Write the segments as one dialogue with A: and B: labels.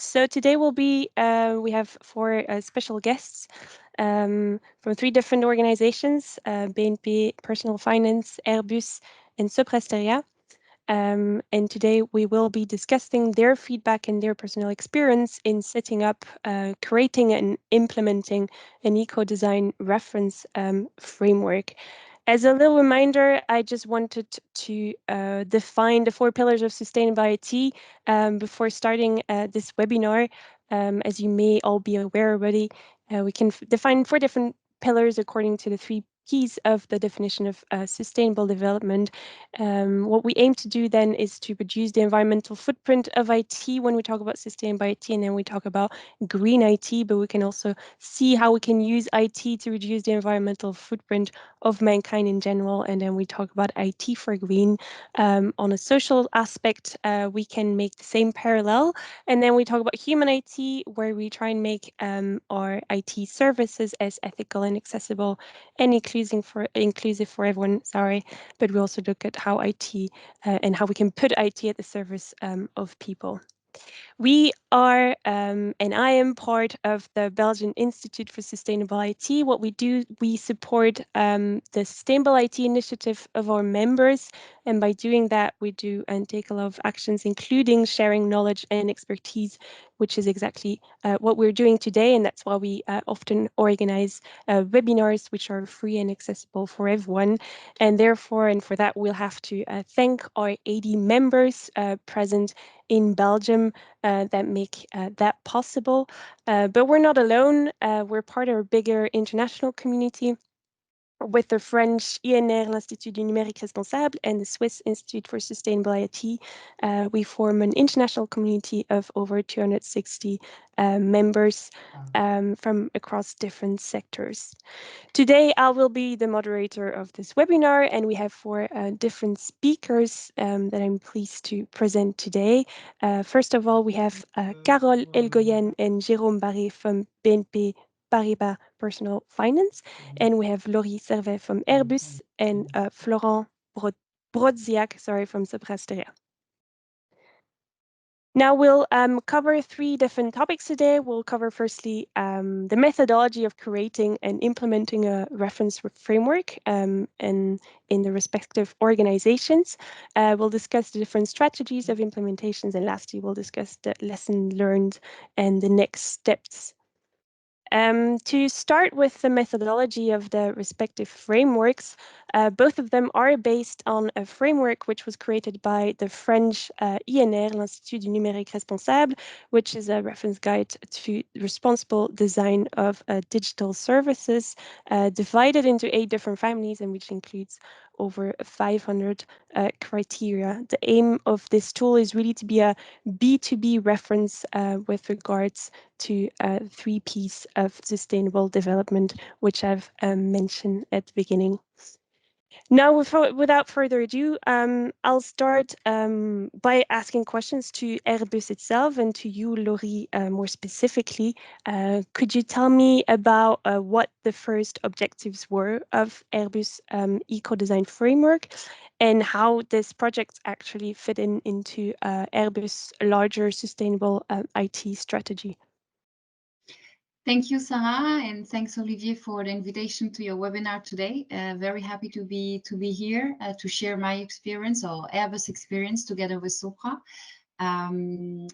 A: So today we have four special guests from three different organizations, BNP Personal Finance, Airbus, and SopraSteria. And today we will be discussing their feedback and their personal experience in setting up, creating and implementing an eco-design reference framework. As a little reminder, I just wanted to define the 4 pillars of sustainable IT before starting this webinar. As you may all be aware already, we can define 4 different pillars according to the 3 keys of the definition of sustainable development. What we aim to do then is to reduce the environmental footprint of IT when we talk about sustainable IT, and then we talk about green IT, but we can also see how we can use IT to reduce the environmental footprint of mankind in general, and then we talk about IT for green. On a social aspect, we can make the same parallel, and then we talk about human IT, where we try and make our IT services as ethical and accessible and inclusive for everyone, but we also look at how IT and how we can put IT at the service of people. We are, and I am part of the Belgian Institute for Sustainable IT. What we do, we support the Sustainable IT initiative of our members. And by doing that, we do and take a lot of actions, including sharing knowledge and expertise, which is exactly what we're doing today. And that's why we often organize webinars, which are free and accessible for everyone. And therefore, and for that, we'll have to thank our 80 members present in Belgium that make that possible. But we're not alone. We're part of a bigger international community with the French INR, l'Institut du Numérique Responsable, and the Swiss Institute for Sustainable IT. We form an international community of over 260 members from across different sectors. Today, I will be the moderator of this webinar, and we have 4 different speakers that I'm pleased to present today. First of all, we have Carole Elgoyen and Jérôme Barré from BNP Paribas Personal Finance, and we have Laurie Servet from Airbus and Florent Brodziak, from SopraSteria. Now we'll cover 3 different topics today. We'll cover firstly the methodology of creating and implementing a reference framework in the respective organizations. We'll discuss the different strategies of implementations, and lastly we'll discuss the lesson learned and the next steps. To start with the methodology of the respective frameworks, both of them are based on a framework which was created by the French INR, l'Institut du Numérique Responsable, which is a reference guide to responsible design of digital services, divided into 8 different families, and which includes over 500 criteria. The aim of this tool is really to be a B2B reference with regards to 3 P's of sustainable development, which I've mentioned at the beginning. Now, without further ado, I'll start by asking questions to Airbus itself and to you, Laurie, more specifically. Could you tell me about what the first objectives were of Airbus eco-design framework and how this project actually fit into Airbus' larger sustainable IT strategy?
B: Thank you, Sarah, and thanks, Olivier, for the invitation to your webinar today. Very happy to be here to share my experience or Airbus experience together with Sopra. I'm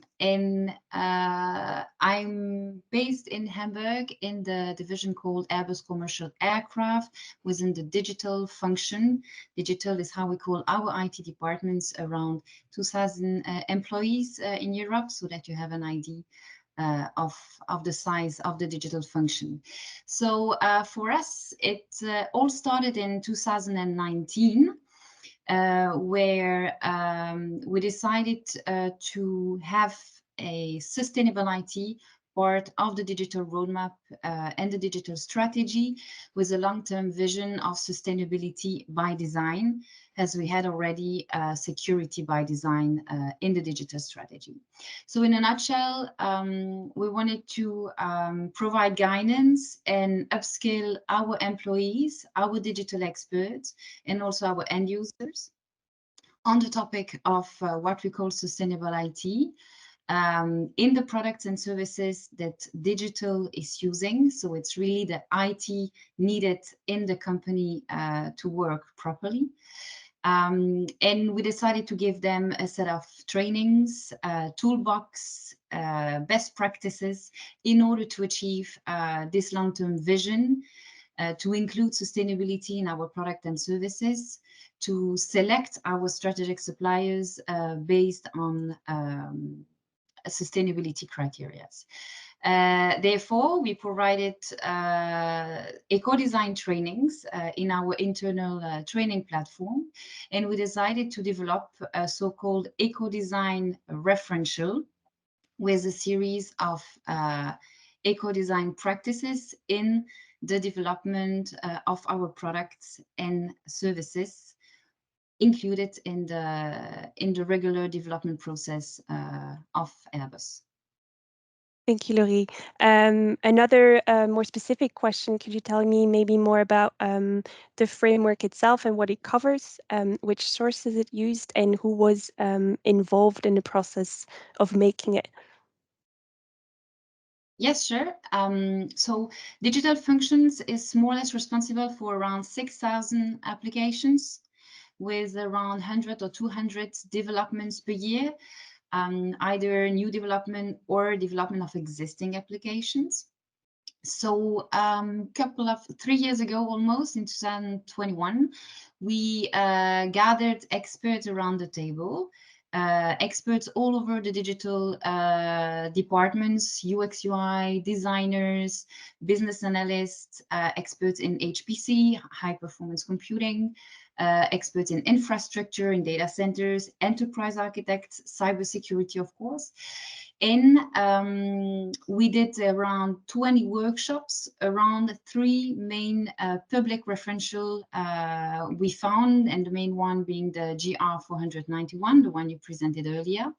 B: based in Hamburg in the division called Airbus Commercial Aircraft within the digital function. Digital is how we call our IT departments, around 2,000 employees in Europe, so that you have an idea of the size of the digital function. So for us, it all started in 2019, where we decided to have a sustainable IT part of the digital roadmap and the digital strategy with a long-term vision of sustainability by design, as we had already security by design in the digital strategy. So in a nutshell, we wanted to provide guidance and upskill our employees, our digital experts, and also our end users on the topic of what we call sustainable IT. in the products and services that digital is using. So it's really the IT needed in the company to work properly. And we decided to give them a set of trainings, toolbox, best practices in order to achieve this long-term vision, to include sustainability in our product and services, to select our strategic suppliers based on sustainability criteria. Therefore, we provided eco-design trainings in our internal training platform, and we decided to develop a so-called eco-design referential with a series of eco-design practices in the development of our products and services, included in the regular development process of Airbus.
A: Thank you, Laurie. Another more specific question, could you tell me maybe more about the framework itself and what it covers, which sources it used, and who was involved in the process of making it?
B: Yes, sure. So Digital Functions is more or less responsible for around 6,000 applications with around 100 or 200 developments per year, either new development or development of existing applications. So 3 years ago, almost in 2021, we gathered experts around the table, experts all over the digital departments, UX, UI, designers, business analysts, experts in HPC, high performance computing, experts in infrastructure, in data centers, enterprise architects, cybersecurity, of course. And we did around 20 workshops around 3 main public referential we found, and the main one being the GR491, the one you presented earlier.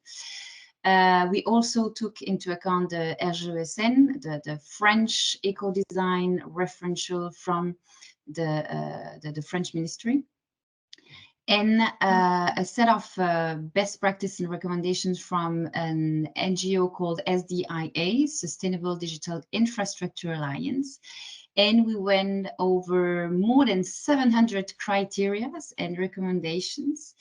B: We also took into account the RGESN, the French eco-design referential from the French ministry, and a set of best practice and recommendations from an NGO called SDIA, Sustainable Digital Infrastructure Alliance. And we went over more than 700 criteria and recommendations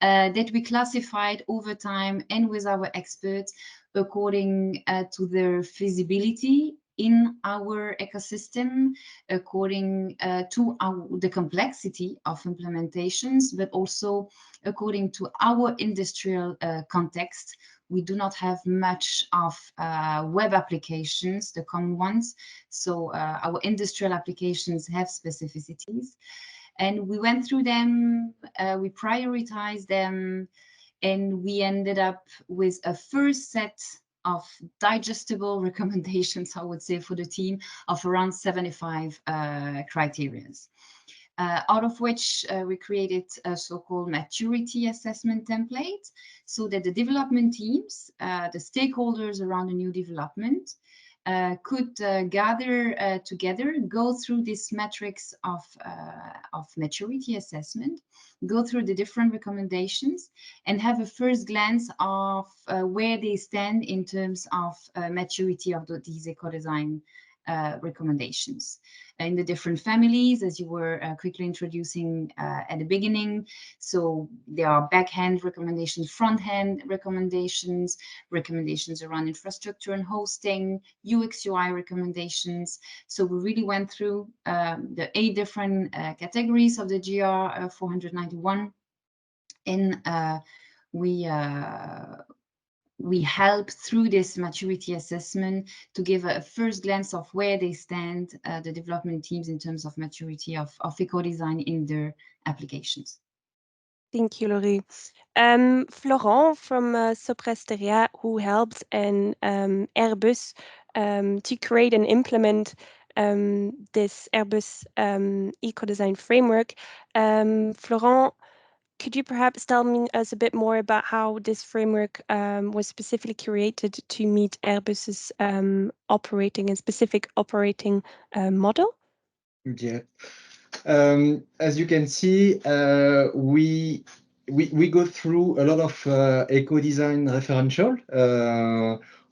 B: that we classified over time and with our experts according to their feasibility in our ecosystem, according to the complexity of implementations, but also according to our industrial context. We do not have much of web applications, the common ones. So our industrial applications have specificities. And we went through them, we prioritized them, and we ended up with a first set of digestible recommendations, I would say, for the team of around 75 criteria. Out of which we created a so-called maturity assessment template, so that the development teams, the stakeholders around the new development, could gather together, go through this matrix of maturity assessment, go through the different recommendations, and have a first glance of where they stand in terms of maturity of these eco-design recommendations in the different families, as you were quickly introducing at the beginning. So there are backhand recommendations, front-hand recommendations, recommendations around infrastructure and hosting, UX UI recommendations. So we really went through the 8 different categories of the GR 491, and we help through this maturity assessment to give a first glance of where they stand, the development teams, in terms of maturity of eco-design in their applications.
A: Thank you, Laurie. Florent from SopraSteria, who helped in Airbus to create and implement this Airbus eco-design framework. Florent, could you perhaps tell us a bit more about how this framework was specifically created to meet Airbus's operating and specific operating model?
C: Yeah. As you can see, we we go through a lot of eco-design referential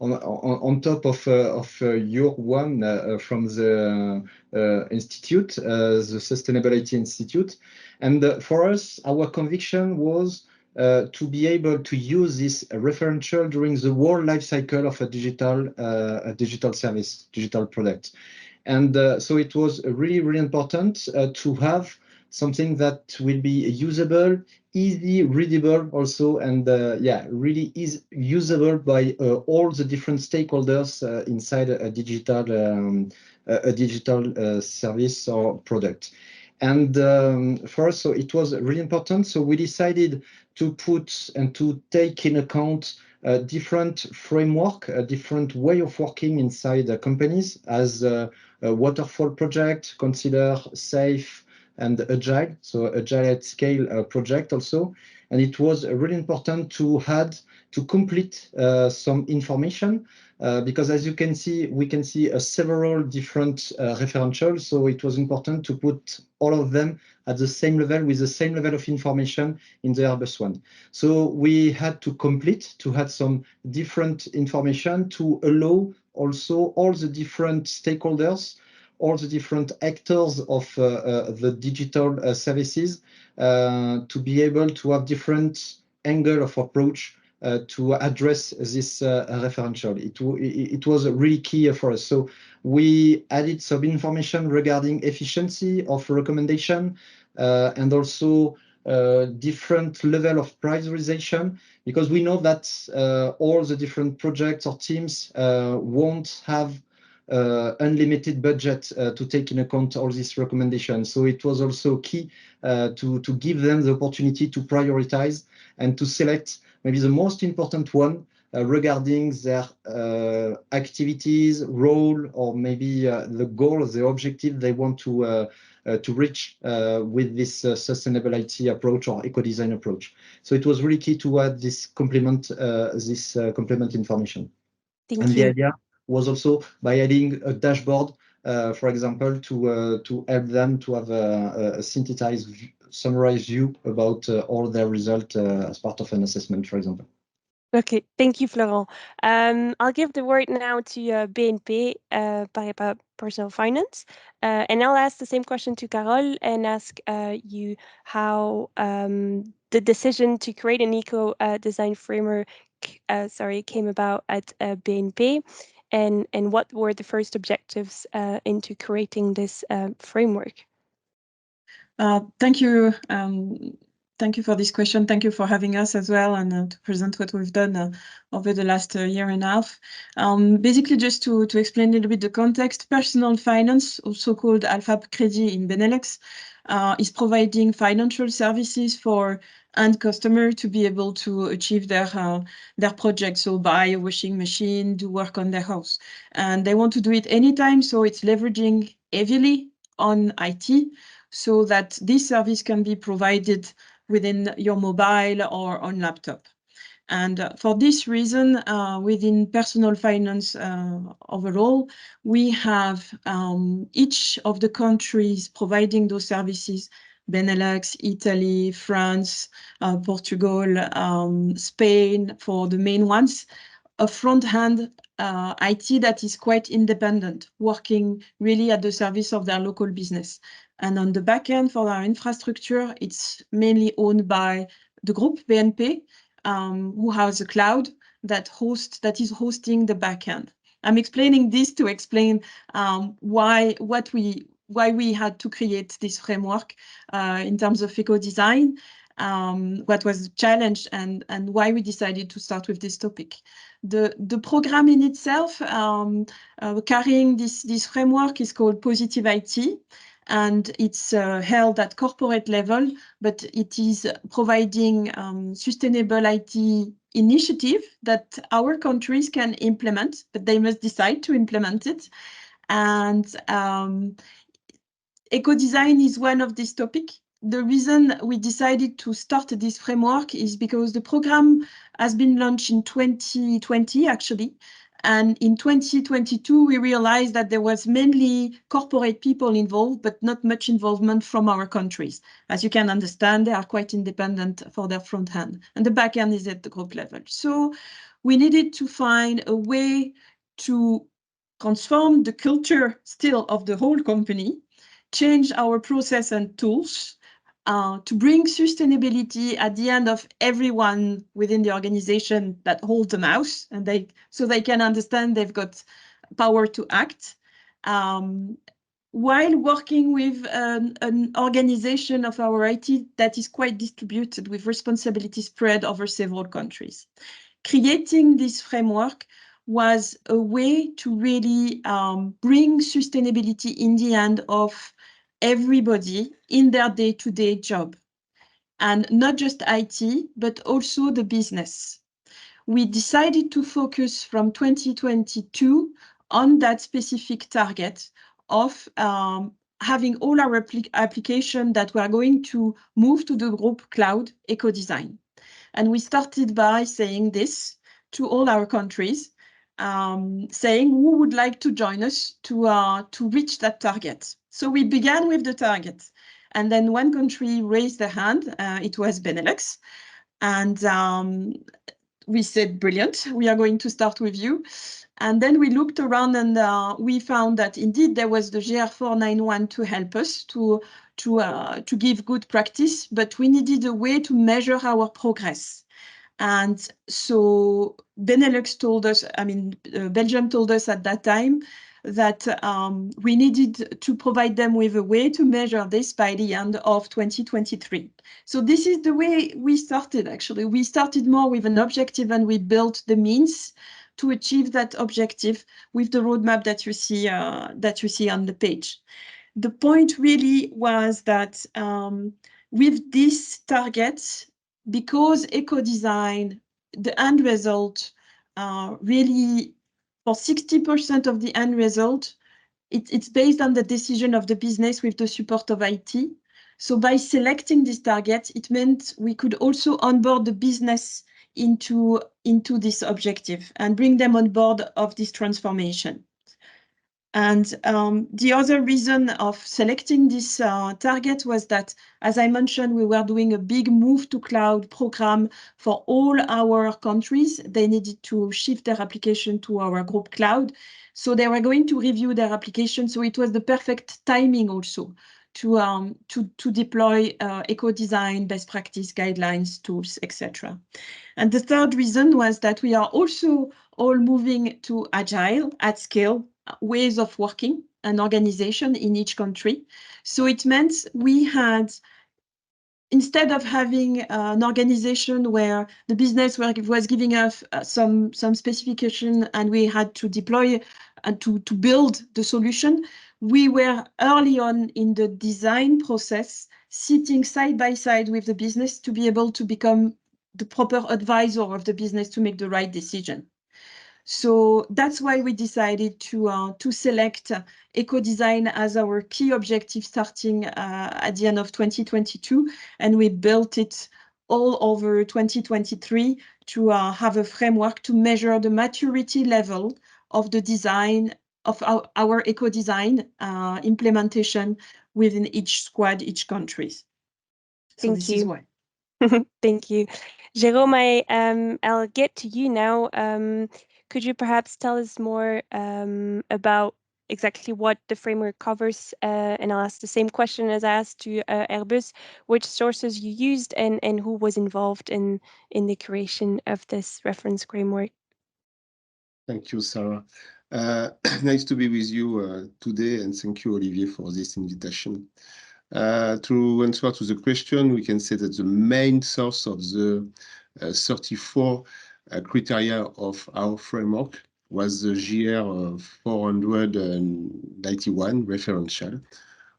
C: on top of your one from the institute, the Sustainability Institute. And for us, our conviction was to be able to use this referential during the whole life cycle of a digital service, digital product. And so it was really, really important to have something that will be usable, easy, readable also, and yeah, really is usable by all the different stakeholders inside a digital service or product. And for us, so it was really important. So we decided to put and to take in account a different framework, a different way of working inside the companies, as a waterfall project, consider safe and agile, so agile at scale project also. And it was really important to complete some information because as you can see, we can see several different referentials. So it was important to put all of them at the same level with the same level of information in the Airbus one. So we had to complete, to add some different information to allow also all the different stakeholders, all the different actors of the digital services to be able to have different angle of approach to address this referential. It was really key for us. So we added some information regarding efficiency of recommendation and also different level of prioritization, because we know that all the different projects or teams won't have unlimited budget to take in account all these recommendations. So it was also key to give them the opportunity to prioritize and to select maybe the most important one regarding their activities, role, or maybe the goal, the objective they want to reach with this sustainability approach or eco-design approach. So it was really key to add this complement information.
A: Thank
C: and
A: you.
C: the idea was also by adding a dashboard, for example, to help them to have a synthesized, summarized view about all their results as part of an assessment, for example.
A: Okay, thank you, Florent. I'll give the word now to BNP Paribas Personal Finance, and I'll ask the same question to Carole and ask you how the decision to create an eco-design framework came about at BNP, and what were the first objectives into creating this framework.
D: Thank you. Thank you for this question. Thank you for having us as well and to present what we've done over the last year and a half. Basically, just to explain a little bit the context, personal finance, also called Alpha Credit in Benelux, is providing financial services for end customer to be able to achieve their project. So buy a washing machine, do work on their house. And they want to do it anytime, so it's leveraging heavily on IT so that this service can be provided within your mobile or on laptop. And for this reason, within personal finance overall, we have each of the countries providing those services: Benelux, Italy, France, Portugal, Spain, for the main ones, a front-hand IT that is quite independent, working really at the service of their local business. And on the back end for our infrastructure, it's mainly owned by the group BNP, who has a cloud that is hosting the back end. I'm explaining this to explain why we had to create this framework in terms of eco-design, what was the challenge, and why we decided to start with this topic. The program in itself, carrying this framework, is called Positive IT, and it's held at corporate level, but it is providing sustainable IT initiative that our countries can implement, but they must decide to implement it. And eco-design is one of these topics. The reason we decided to start this framework is because the program has been launched in 2020, actually, And in 2022, we realized that there was mainly corporate people involved, but not much involvement from our countries. As you can understand, they are quite independent for their front end, and the back end is at the group level. So we needed to find a way to transform the culture still of the whole company, change our process and tools, to bring sustainability at the end of everyone within the organization that holds the mouse, and so they can understand they've got power to act, while working with an organization of our IT that is quite distributed with responsibility spread over several countries. Creating this framework was a way to really bring sustainability in the end of everybody in their day-to-day job, and not just IT, but also the business. We decided to focus from 2022 on that specific target of having all our applications that were going to move to the group cloud eco-design. And we started by saying this to all our countries, saying who would like to join us to reach that target. So we began with the target, and then one country raised their hand. It was Benelux, and we said, brilliant, we are going to start with you. And then we looked around, and we found that indeed there was the GR491 to help us to give good practice, but we needed a way to measure our progress. And so Benelux told us, Belgium told us at that time that we needed to provide them with a way to measure this by the end of 2023. So this is the way we started, actually. We started more with an objective, and we built the means to achieve that objective with the roadmap that you see on the page. The point really was that with this target, because eco-design, the end result, really for 60% of the end result, it's based on the decision of the business with the support of IT. So by selecting this target, it meant we could also onboard the business into this objective and bring them on board of this transformation. And the other reason of selecting this target was that, as I mentioned, we were doing a big move to cloud program for all our countries. They needed to shift their application to our group cloud. So they were going to review their application. So it was the perfect timing also to deploy eco-design, best practice guidelines, tools, etc. And the third reason was that we are also all moving to agile at scale ways of working and organization in each country. So it meant we had, instead of having an organization where the business was giving us some specification and we had to deploy and to build the solution, we were early on in the design process, sitting side by side with the business to be able to become the proper advisor of the business to make the right decision. So that's why we decided to select eco-design as our key objective starting at the end of 2022, and we built it all over 2023 to have a framework to measure the maturity level of the design of our eco-design implementation within each squad, each country. So this is why.
A: Thank you. Jérôme, I'll get to you now. Could you perhaps tell us more about exactly what the framework covers? And I'll ask the same question as I asked to Airbus, which sources you used and who was involved in the creation of this reference framework.
E: Thank you, Sarah. Nice to be with you today, and thank you, Olivier, for this invitation. To answer to the question, we can say that the main source of the 34 criteria of our framework was the GR 491 referential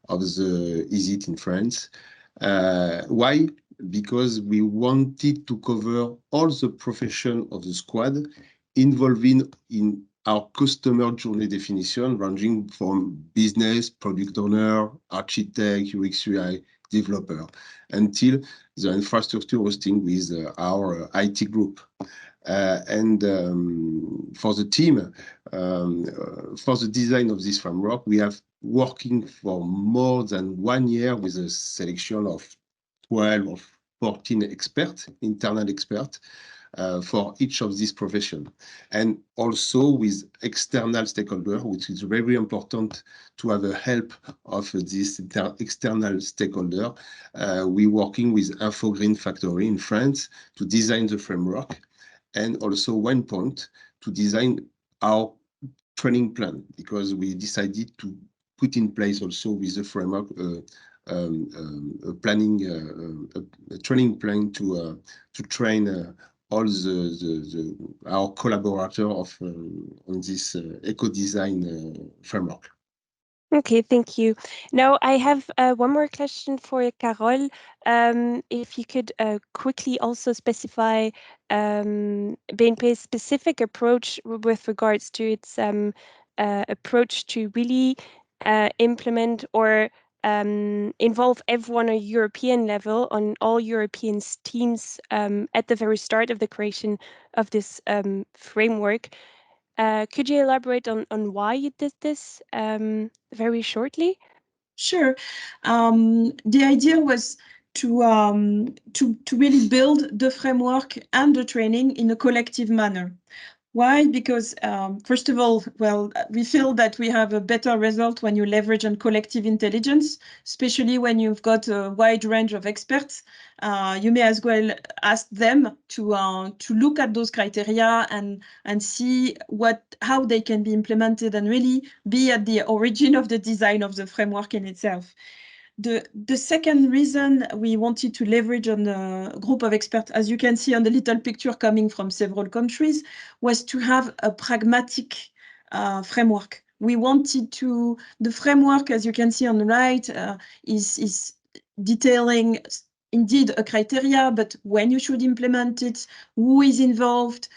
E: of the ISIT in France. Why? Because we wanted to cover all the profession of the squad involving in our customer journey definition, ranging from business, product owner, architect, UX, UI, developer, until the infrastructure hosting with our IT group. And for the team, for the design of this framework, we have working for more than 1 year with a selection of 12 or 14 experts, internal experts, for each of these professions, and also with external stakeholders, which is very important to have the help of this external stakeholder. We're working with Infogreen Factory in France to design the framework, and also One Point to design our training plan, because we decided to put in place also with the framework a training plan to train all our collaborators on this eco-design framework.
A: Okay, thank you. Now I have one more question for Carole. If you could quickly also specify BNP's specific approach with regards to its approach to really implement or involve everyone on a European level, on all European teams at the very start of the creation of this framework. Could you elaborate on why you did this very shortly?
D: Sure. The idea was to really build the framework and the training in a collective manner. Why? Because first of all, well, we feel that we have a better result when you leverage on collective intelligence, especially when you've got a wide range of experts. You may as well ask them to look at those criteria and see how they can be implemented and really be at the origin of the design of the framework in itself. The second reason we wanted to leverage on a group of experts, as you can see on the little picture coming from several countries, was to have a pragmatic framework. We wanted the framework, as you can see on the right, is detailing indeed a criteria, but when you should implement it, who is involved,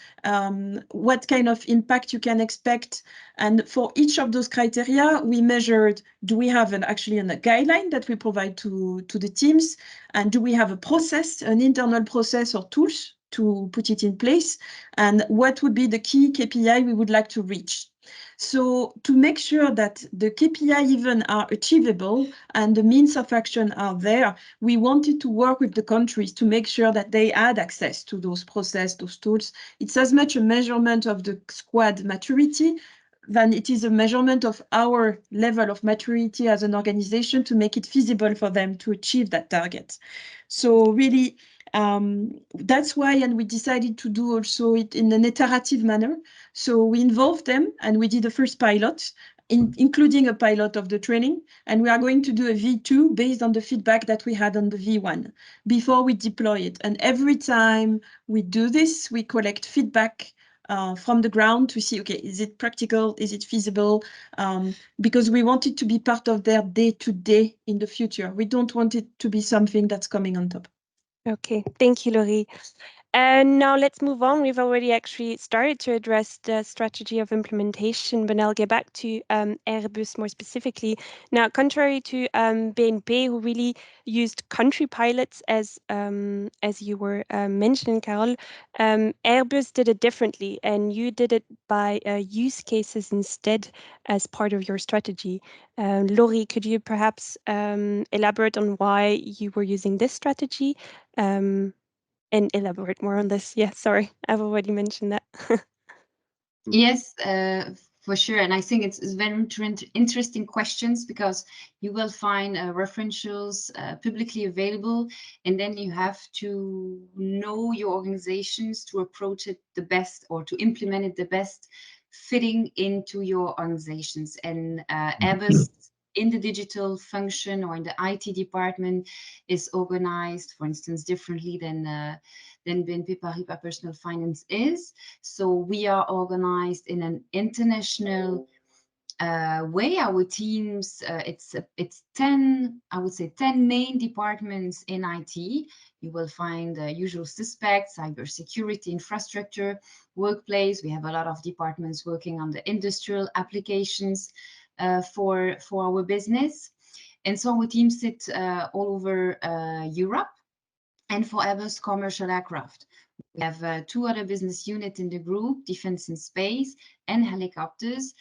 D: what kind of impact you can expect. And for each of those criteria, we measured, do we have actually a guideline that we provide to the teams? And do we have a process, an internal process or tools to put it in place? And what would be the key KPI we would like to reach? So to make sure that the KPI even are achievable and the means of action are there, we wanted to work with the countries to make sure that they had access to those process, those tools. It's as much a measurement of the squad maturity than it is a measurement of our level of maturity as an organization to make it feasible for them to achieve that target. So really, that's why, and we decided to do also it in an iterative manner. So we involved them and we did the first pilot, including a pilot of the training. And we are going to do a V2 based on the feedback that we had on the V1 before we deploy it. And every time we do this, we collect feedback from the ground to see, okay, is it practical? Is it feasible? Because we want it to be part of their day-to-day in the future. We don't want it to be something that's coming on top.
A: Okay, thank you, Laurie. And now let's move on. We've already actually started to address the strategy of implementation, but I'll get back to Airbus more specifically. Now, contrary to BNP, who really used country pilots as you were mentioning, Carole, Airbus did it differently, and you did it by use cases instead as part of your strategy. Laurie, could you perhaps elaborate on why you were using this strategy? And elaborate more on this. Yeah, sorry, I've already mentioned that.
B: Yes, for sure. And I think it's very interesting questions, because you will find referentials publicly available, and then you have to know your organizations to approach it the best, or to implement it the best, fitting into your organizations. And Airbus in the digital function or in the IT department is organized, for instance, differently than BNP Paribas Personal Finance is. So we are organized in an international way. Our teams, it's 10, I would say 10 main departments in IT. You will find the usual suspects: cybersecurity, infrastructure, workplace. We have a lot of departments working on the industrial applications for our business. And so our teams sit all over Europe. And for Airbus commercial aircraft, We have 2 other business units in the group, Defense and Space and Helicopters.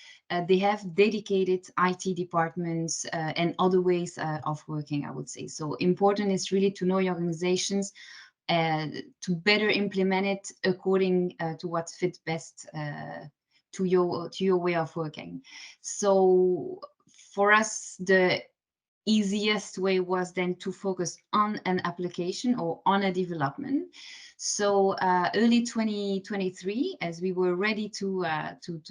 B: They have dedicated IT departments and other ways of working, I would say. So important is really to know your organizations to better implement it according to what fits best to your way of working. So for us, the easiest way was then to focus on an application or on a development. So early 2023, as we were ready to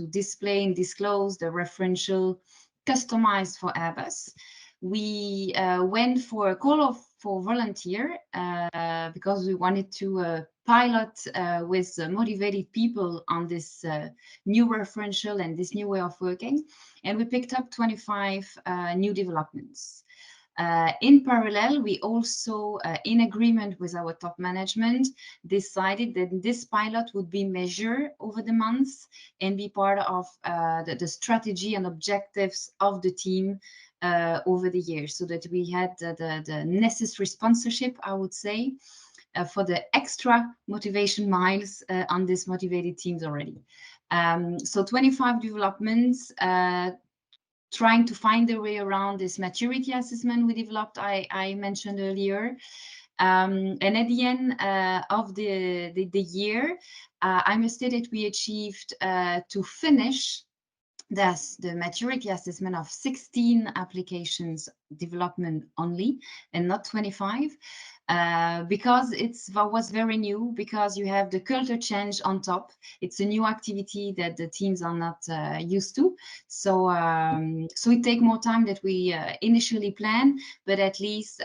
B: display and disclose the referential customized for Airbus, we went for a call for volunteer because we wanted to pilot with motivated people on this new referential and this new way of working. And we picked up 25 new developments. In parallel, we also, in agreement with our top management, decided that this pilot would be measured over the months and be part of the strategy and objectives of the team over the years, so that we had the necessary sponsorship, I would say, for the extra motivation miles on these motivated teams already. So 25 developments, trying to find their way around this maturity assessment we developed, I mentioned earlier. And at the end of the year, I must say that we achieved to finish the maturity assessment of 16 applications development only and not 25. Because that was very new, because you have the culture change on top. It's a new activity that the teams are not used to. So it takes more time than we initially planned, but at least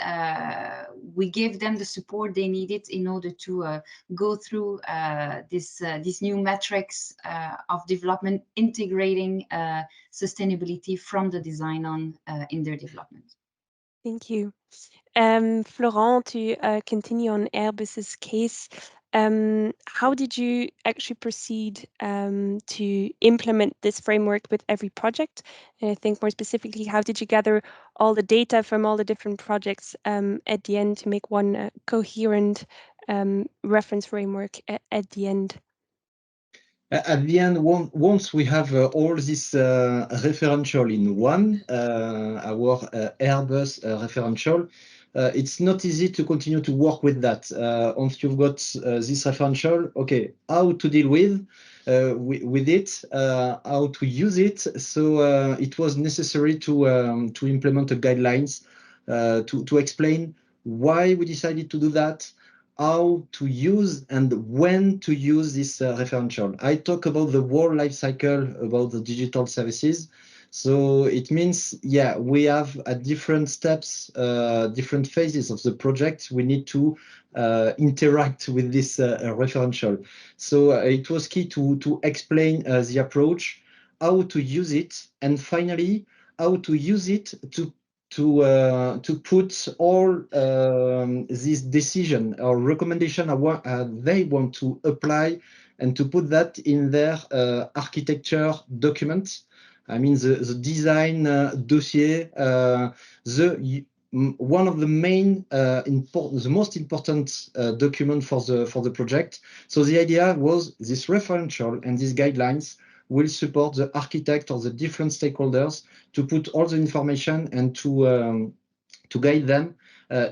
B: we gave them the support they needed in order to go through these new metrics of development, integrating sustainability from the design on in their development.
A: Thank you. Florent, to continue on Airbus's case, how did you actually proceed to implement this framework with every project? And I think more specifically, how did you gather all the data from all the different projects at the end to make one coherent reference framework at the end?
C: At the end, once we have all this referential in one, our Airbus referential, it's not easy to continue to work with that. Once you've got this referential, okay, how to deal with it, how to use it. So it was necessary to implement the guidelines to explain why we decided to do that, how to use and when to use this referential. I talk about the whole life cycle about the digital services. So it means, yeah, we have at different steps, different phases of the project, we need to interact with this referential. So it was key to explain the approach, how to use it, and finally, how to use it to put all this decision or recommendation they want to apply and to put that in their architecture document. I mean, the design dossier, one of the main the most important document for the project. So the idea was this referential and these guidelines will support the architect or the different stakeholders to put all the information and to guide them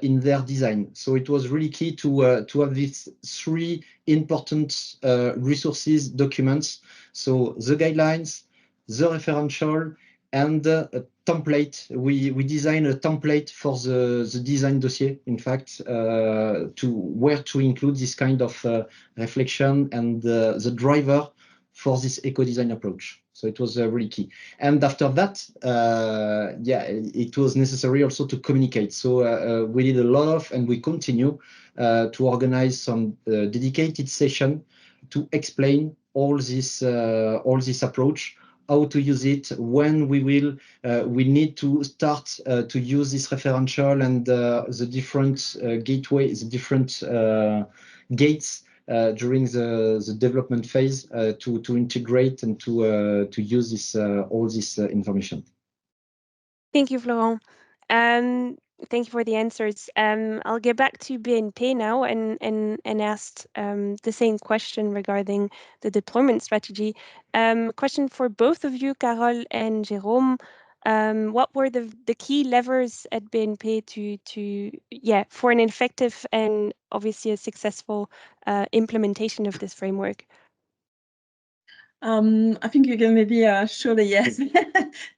C: in their design. So it was really key to have these 3 important resources documents. So the guidelines, the referential, and a template. We designed a template for the design dossier, in fact, where to include this kind of reflection and the driver for this eco-design approach. So it was really key. And after that, yeah, it was necessary also to communicate. So we did a lot of, and we continue to organize some dedicated session to explain all this approach, how to use it, when we need to start to use this referential and the different gateways, the different gates during the development phase to integrate and to use this all this information.
A: Thank you, Florent. Thank you for the answers. I'll get back to BNP now and ask the same question regarding the deployment strategy. Question for both of you, Carole and Jérôme. What were the key levers at BNP for an effective and obviously a successful implementation of this framework?
D: I think you can maybe show the yes.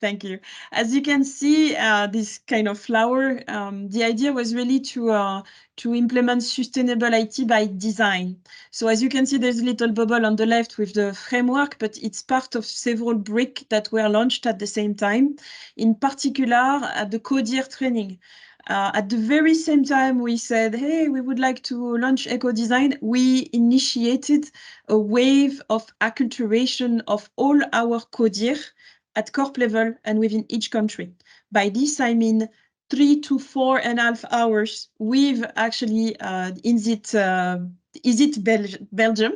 D: Thank you. As you can see, this kind of flower, the idea was really to implement sustainable IT by design. So as you can see, there's a little bubble on the left with the framework, but it's part of several bricks that were launched at the same time. In particular, the CODIR training. At the very same time, we said, hey, we would like to launch eco-design. We initiated a wave of acculturation of all our CODIR at corp level and within each country. By this, I mean 3 to 4.5 hours with actually ISIT Belgium.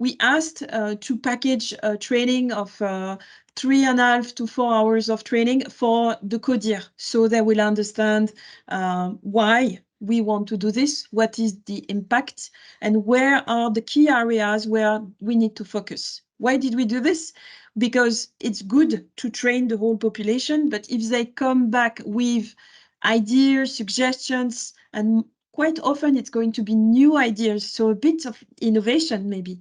D: We asked to package a training of 3.5 to 4 hours of training for the CODIR, so they will understand why we want to do this, what is the impact, and where are the key areas where we need to focus. Why did we do this? Because it's good to train the whole population, but if they come back with ideas, suggestions, and quite often it's going to be new ideas, so a bit of innovation maybe.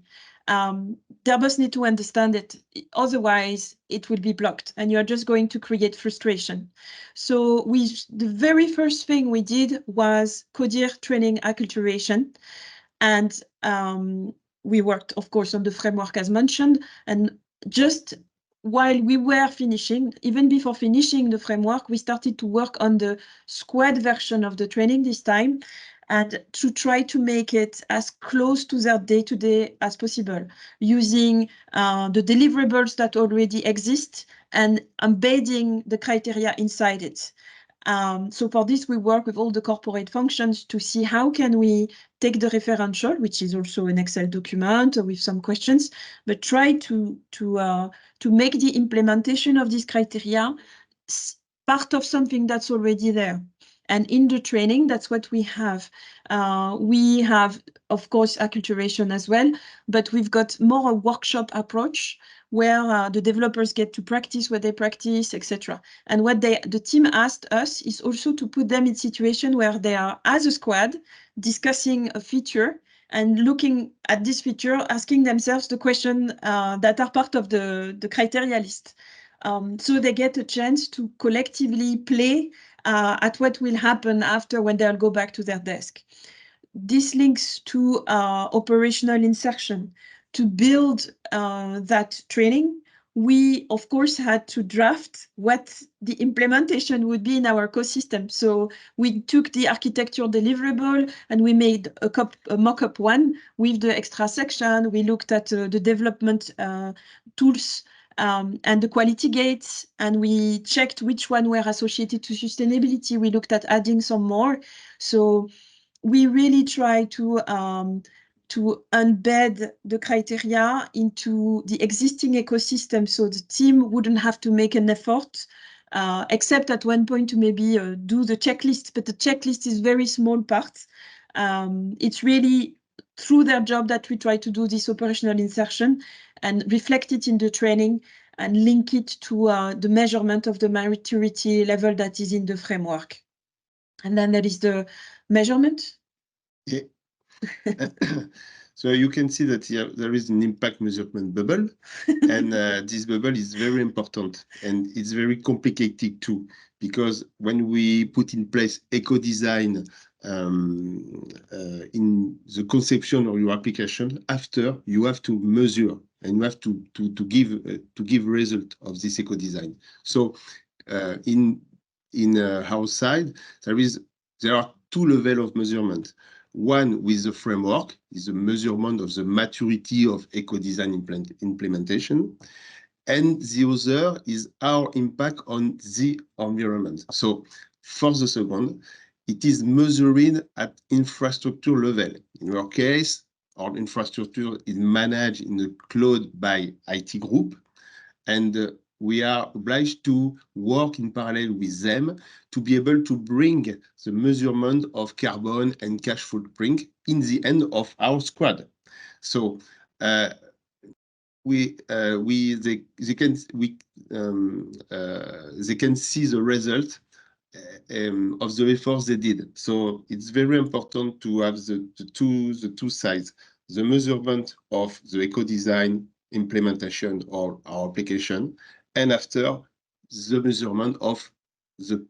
D: They must need to understand it, otherwise it will be blocked and you're just going to create frustration. So the very first thing we did was CODIR training acculturation, and we worked, of course, on the framework as mentioned, and just while we were finishing, even before finishing the framework, we started to work on the squad version of the training this time, and to try to make it as close to their day-to-day as possible, using the deliverables that already exist and embedding the criteria inside it. So for this, we work with all the corporate functions to see how can we take the referential, which is also an Excel document with some questions, but try to make the implementation of these criteria part of something that's already there. And in the training, that's what we have. We have, of course, acculturation as well, but we've got more a workshop approach where the developers get to practice what they practice, etc. And what the team asked us is also to put them in situation where they are, as a squad, discussing a feature and looking at this feature, asking themselves the question that are part of the criteria list. So they get a chance to collectively play at what will happen after when they'll go back to their desk. This links to operational insertion. To build that training, we, of course, had to draft what the implementation would be in our ecosystem. So we took the architecture deliverable and we made a mock-up one with the extra section. We looked at the development tools and the quality gates, and we checked which one were associated to sustainability. We looked at adding some more. So we really try to embed the criteria into the existing ecosystem, so the team wouldn't have to make an effort, except at one point to maybe do the checklist, but the checklist is very small part. It's really through their job that we try to do this operational insertion and reflect it in the training and link it to the measurement of the maturity level that is in the framework. And then there is the measurement.
E: Yeah. So you can see that here there is an impact measurement bubble, and this bubble is very important, and it's very complicated too, because when we put in place eco-design in the conception of your application, after you have to measure and you have to give result of this eco-design. So in our side, there are two levels of measurement. One with the framework is the measurement of the maturity of eco-design implementation. And the other is our impact on the environment. So for the second, it is measuring at infrastructure level. In our case, our infrastructure is managed in the cloud by IT group. And we are obliged to work in parallel with them to be able to bring the measurement of carbon and cash footprint in the end of our squad. So they can see the result of the efforts they did. So it's very important to have the two sides, the measurement of the eco-design implementation or our application, and after the measurement of the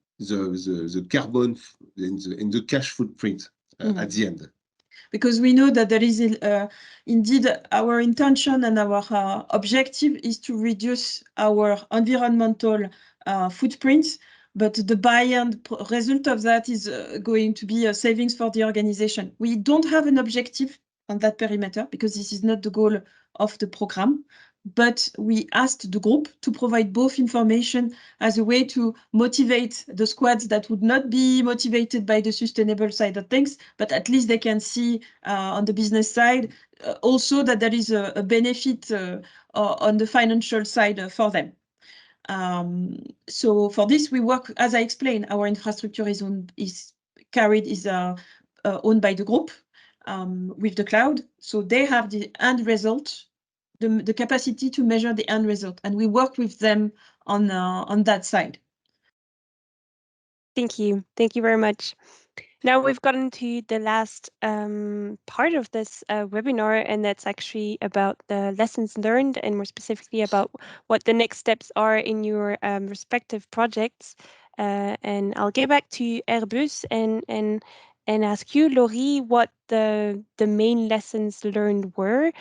E: carbon in the cash footprint at the end.
D: Because we know that there is indeed our intention and our objective is to reduce our environmental footprints, but the buy-in result of that is going to be savings for the organization. We don't have an objective on that perimeter because this is not the goal of the program. But we asked the group to provide both information as a way to motivate the squads that would not be motivated by the sustainable side of things, but at least they can see on the business side also that there is a benefit on the financial side for them. So for this, we work, as I explained, our infrastructure is owned by the group with the cloud. So they have the end result, the capacity to measure the end result, and we work with them on that side.
A: Thank you very much. Now we've gotten to the last part of this webinar, and that's actually about the lessons learned, and more specifically about what the next steps are in your respective projects. And I'll get back to Airbus and ask you, Laurie, what the main lessons learned were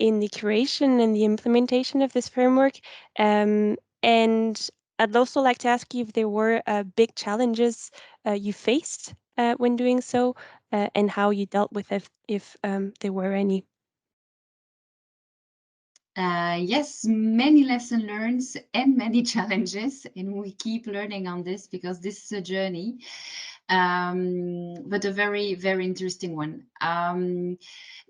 A: in the creation and the implementation of this framework. And I'd also like to ask you if there were big challenges you faced when doing so, and how you dealt with it, if there were any.
B: Yes, many lessons learned and many challenges, and we keep learning on this because this is a journey, but a very, very interesting one.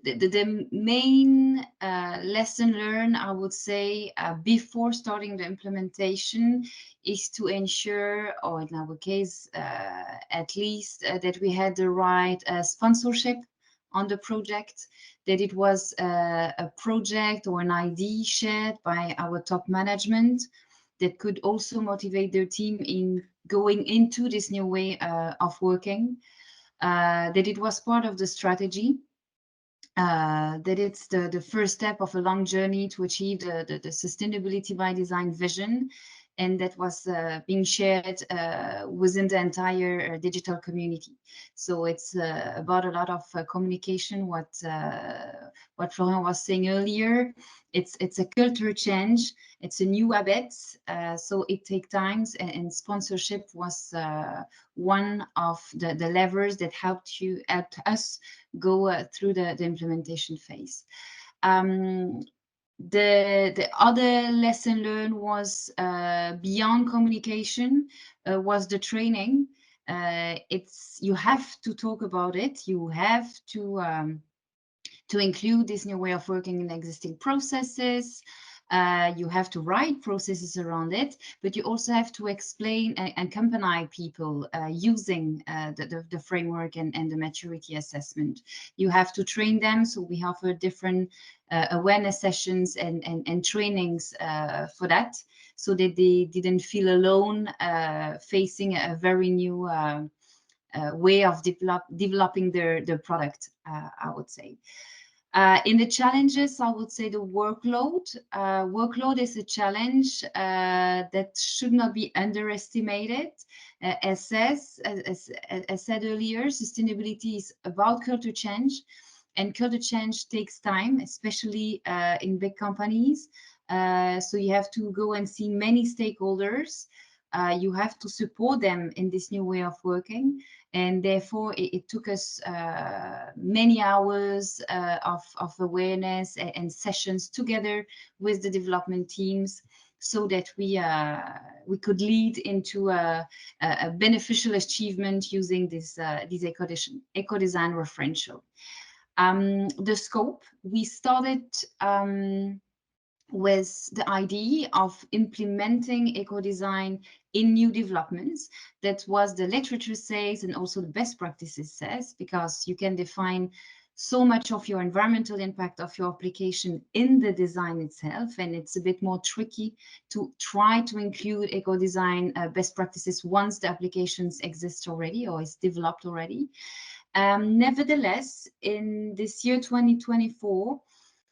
B: The main lesson learned, I would say, before starting the implementation is to ensure, or in our case, at least, that we had the right sponsorship on the project, that it was a project or an idea shared by our top management that could also motivate their team in going into this new way of working, that it was part of the strategy, that it's the first step of a long journey to achieve the sustainability by design vision, and that was being shared within the entire digital community. So it's about a lot of communication, what Florian was saying earlier. It's a culture change, it's a new habit, so it takes time, and sponsorship was one of the levers that helped us go through the implementation phase. The other lesson learned was beyond communication, was the training. You have to talk about it. You have to include this new way of working in existing processes. You have to write processes around it, but you also have to explain and accompany people using the framework and the maturity assessment. You have to train them, so we offer different awareness sessions and trainings for that, so that they didn't feel alone facing a very new way of developing their product, I would say. In the challenges, I would say the workload. Workload is a challenge that should not be underestimated. As said earlier, sustainability is about culture change, and culture change takes time, especially in big companies. So you have to go and see many stakeholders. You have to support them in this new way of working. And therefore, it took us many hours of awareness and sessions together with the development teams, so that we could lead into a beneficial achievement using this eco-design referential. The scope, we started with the idea of implementing eco-design in new developments. That was the literature says, and also the best practices says, because you can define so much of your environmental impact of your application in the design itself, and it's a bit more tricky to try to include eco-design best practices once the applications exist already or is developed already. Nevertheless, in this year 2024,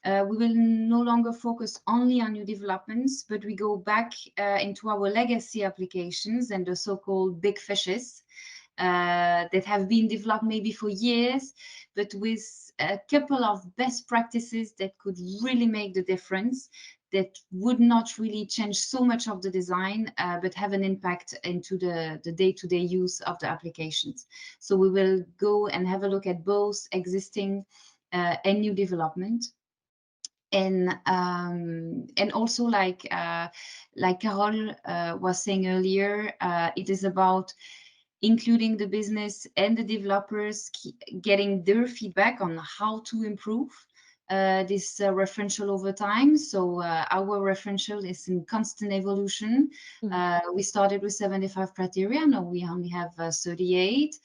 B: we will no longer focus only on new developments, but we go back into our legacy applications and the so-called big fishes that have been developed maybe for years, but with a couple of best practices that could really make the difference, that would not really change so much of the design, but have an impact into the day-to-day use of the applications. So we will go and have a look at both existing and new development. And also, like Carol was saying earlier, it is about including the business and the developers, getting their feedback on how to improve this referential over time. So our referential is in constant evolution. We started with 75 criteria, now we only have 38.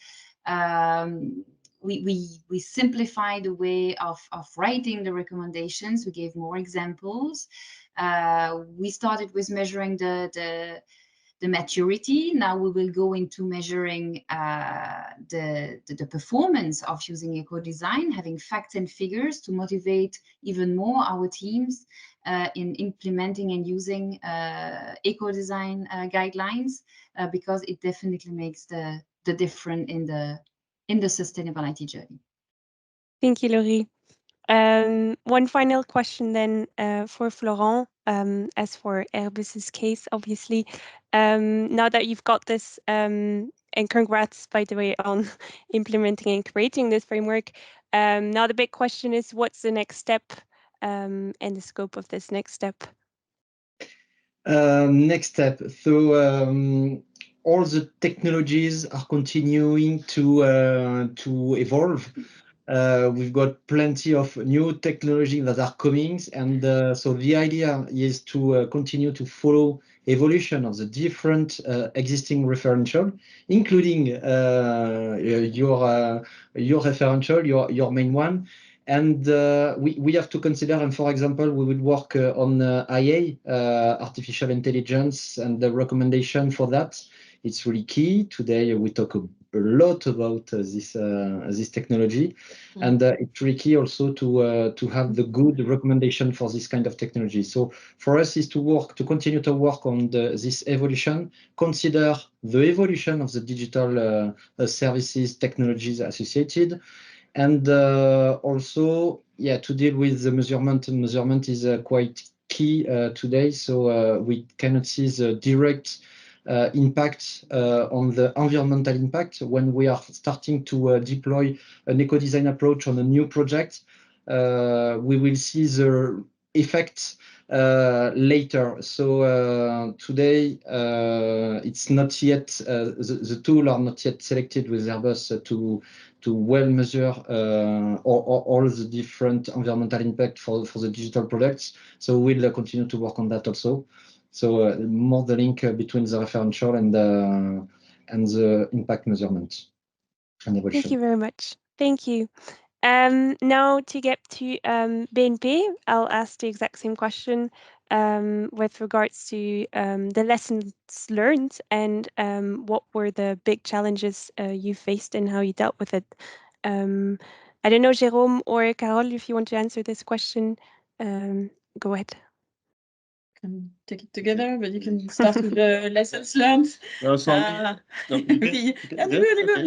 B: We simplified the way of writing the recommendations. We gave more examples. We started with measuring the maturity. Now we will go into measuring the performance of using eco-design, having facts and figures to motivate even more our teams in implementing and using eco-design guidelines, because it definitely makes the difference in the sustainability journey.
A: Thank you, Laurie. One final question then for Florent, as for Airbus's case, obviously. Now that you've got this, and congrats, by the way, on implementing and creating this framework. Now the big question is, what's the next step and the scope of this next step?
C: Next step. So all the technologies are continuing to evolve. We've got plenty of new technology that are coming, and so the idea is to continue to follow evolution of the different existing referential, including your referential, your main one. And we have to consider, and for example, we will work on IA, artificial intelligence, and the recommendation for that. It's really key. Today we talk a lot about this technology, and it's really key also to have the good recommendation for this kind of technology. So for us is to continue to work on this evolution, consider the evolution of the digital services, technologies associated, and also, to deal with the measurement. And measurement is quite key today. So we cannot see the direct impact on the environmental impact when we are starting to deploy an eco-design approach on a new project. We will see the effects later. So today it's not yet the tool are not yet selected with Airbus to well measure all the different environmental impact for the digital products. So we'll continue to work on that also. So more the link between the referential and the impact measurement and evolution.
A: Thank you very much. Thank you. Now to get to BNP, I'll ask the exact same question with regards to the lessons learned and what were the big challenges you faced and how you dealt with it. I don't know, Jérôme or Carole, if you want to answer this question, go ahead.
D: Can take it together, but you can start with the lessons learned.
E: No,
D: You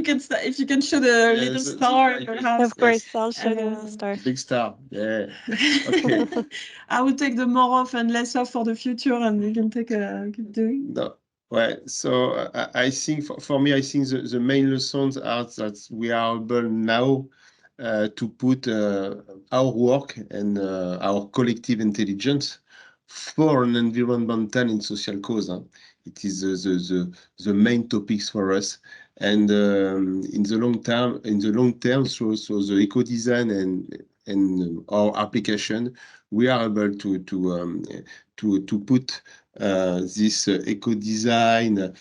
D: can start if you can show the little star. Perhaps.
A: Of course, I'll show the little star.
E: Big star, yeah. Okay.
D: I will take the more of and less of for the future, and you can keep doing.
E: No. Well, so I think for me, I think the main lessons are that we are able now to put our work and our collective intelligence for an environmental and social cause. It is the main topics for us, and in the long term, so the eco design and and our application, we are able to put this eco design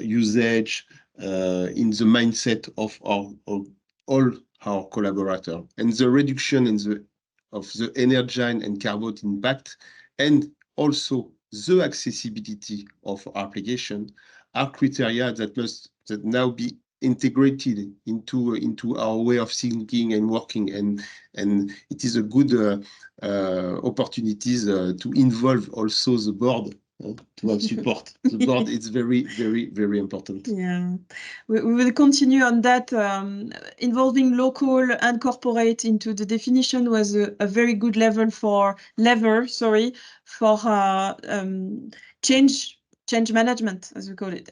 E: usage in the mindset of all our collaborators, and the reduction of the energy and carbon impact, and also the accessibility of our application are criteria that must now be integrated into our way of thinking and working, and it is a good opportunities to involve also the board to have support. The board is very, very, very important.
D: Yeah, we will continue on that. Involving local and corporate into the definition was a very good lever for change management, as we call it.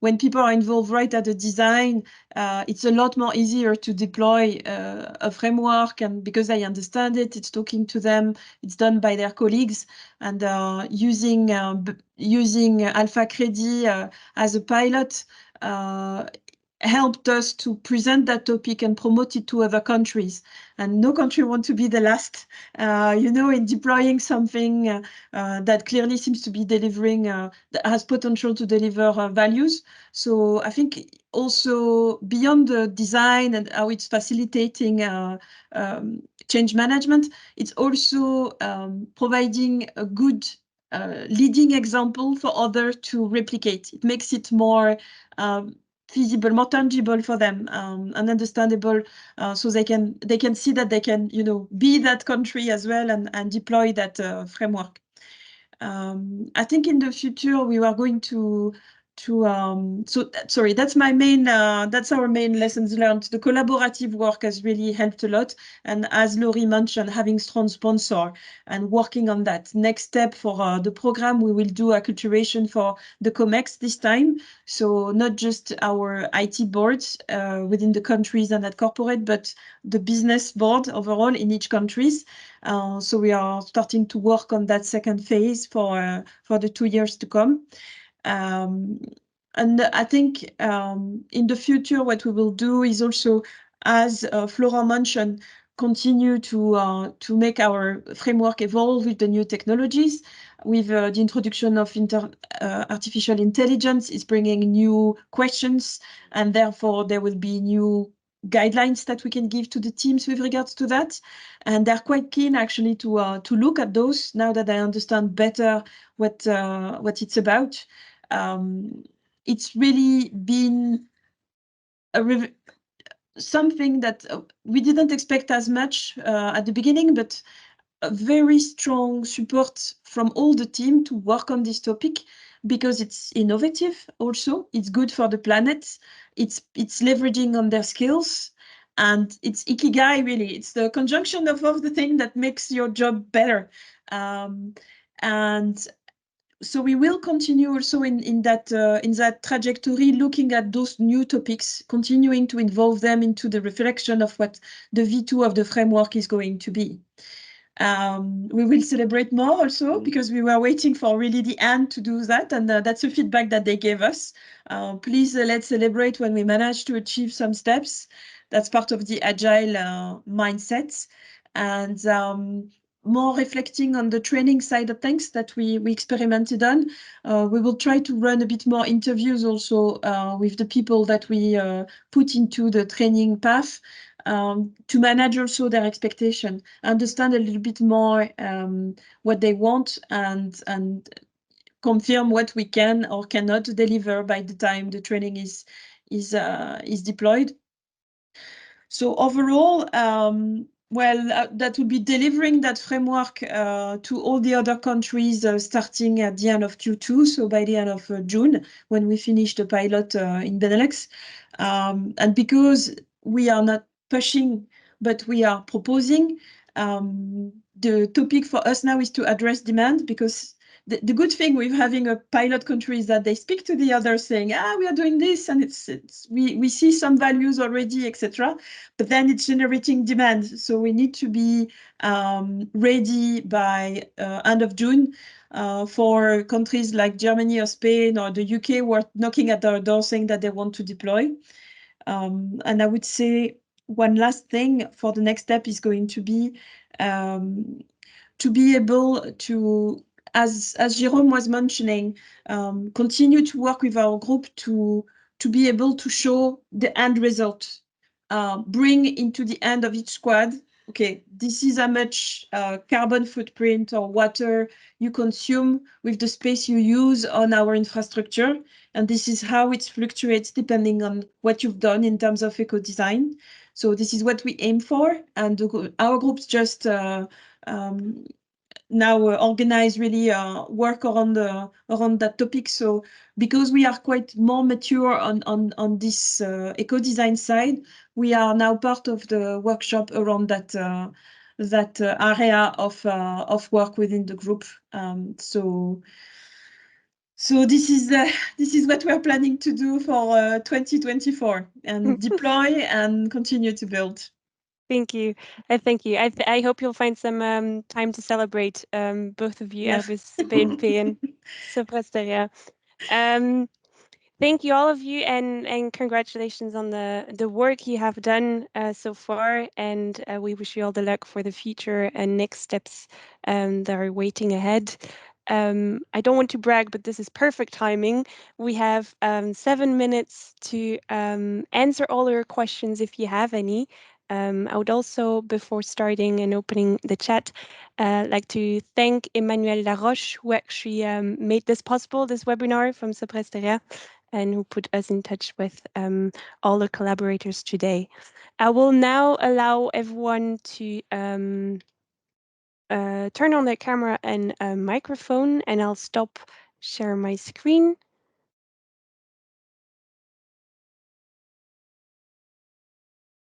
D: When people are involved right at the design, it's a lot more easier to deploy a framework, and because they understand it, it's talking to them, it's done by their colleagues, and using Alpha Credit as a pilot helped us to present that topic and promote it to other countries. And no country wants to be the last, in deploying something that clearly seems to be delivering, that has potential to deliver values. So I think also beyond the design and how it's facilitating change management, it's also providing a good leading example for others to replicate. It makes it more feasible, more tangible for them, and understandable, so they can see that they can, be that country as well, and deploy that framework. I think in the future we are going to that's my main that's our main lessons learned. The collaborative work has really helped a lot, and as Laurie mentioned, having strong sponsor and working on that. Next step for the program, we will do acculturation for the COMEX this time, so not just our IT boards within the countries and at corporate, but the business board overall in each countries. So we are starting to work on that second phase for the 2 years to come. And I think in the future, what we will do is also, as Flora mentioned, continue to make our framework evolve with the new technologies. With the introduction of artificial intelligence, is bringing new questions, and therefore there will be new guidelines that we can give to the teams with regards to that. And they're quite keen actually to look at those now that I understand better what it's about. It's really been something that we didn't expect as much at the beginning, but a very strong support from all the team to work on this topic, because it's innovative also, it's good for the planet, it's leveraging on their skills, and it's ikigai, really. It's the conjunction of all the things that makes your job better. And so we will continue also in that trajectory, looking at those new topics, continuing to involve them into the reflection of what the V2 of the framework is going to be. We will celebrate more also, because we were waiting for really the end to do that, and that's the feedback that they gave us. Please let's celebrate when we manage to achieve some steps. That's part of the agile mindset, and more reflecting on the training side of things that we experimented on. We will try to run a bit more interviews also with the people that we put into the training path, to manage also their expectation, understand a little bit more what they want, and confirm what we can or cannot deliver by the time the training is deployed. So overall, that will be delivering that framework to all the other countries starting at the end of Q2, so by the end of June, when we finish the pilot in Benelux. And because we are not pushing, but we are proposing, the topic for us now is to address demand, because the good thing with having a pilot country is that they speak to the others saying, we are doing this, and we see some values already, etc. But then it's generating demand. So we need to be ready by end of June for countries like Germany or Spain or the UK who are knocking at our door saying that they want to deploy. And I would say one last thing for the next step is going to be able to, as Jérôme was mentioning, continue to work with our group to be able to show the end result, bring into the end of each squad, okay, this is how much carbon footprint or water you consume with the space you use on our infrastructure, and this is how it fluctuates depending on what you've done in terms of eco-design. So this is what we aim for, and our groups just now organize really work around that topic. So because we are quite more mature on this eco-design side, we are now part of the workshop around that area of work within the group. So this is what we're planning to do for 2024 and deploy and continue to build.
A: Thank you. Thank you. I hope you'll find some time to celebrate, both of you,
D: Yeah.
A: Airbus, BNP, and SopraSteria. Thank you, all of you, and congratulations on the work you have done so far. And we wish you all the luck for the future and next steps that are waiting ahead. I don't want to brag, but this is perfect timing. We have 7 minutes to answer all your questions if you have any. I would also, before starting and opening the chat, like to thank Emmanuel Laroche, who actually made this possible, this webinar from SopraSteria, and who put us in touch with all the collaborators today. I will now allow everyone to turn on their camera and microphone, and I'll stop share my screen.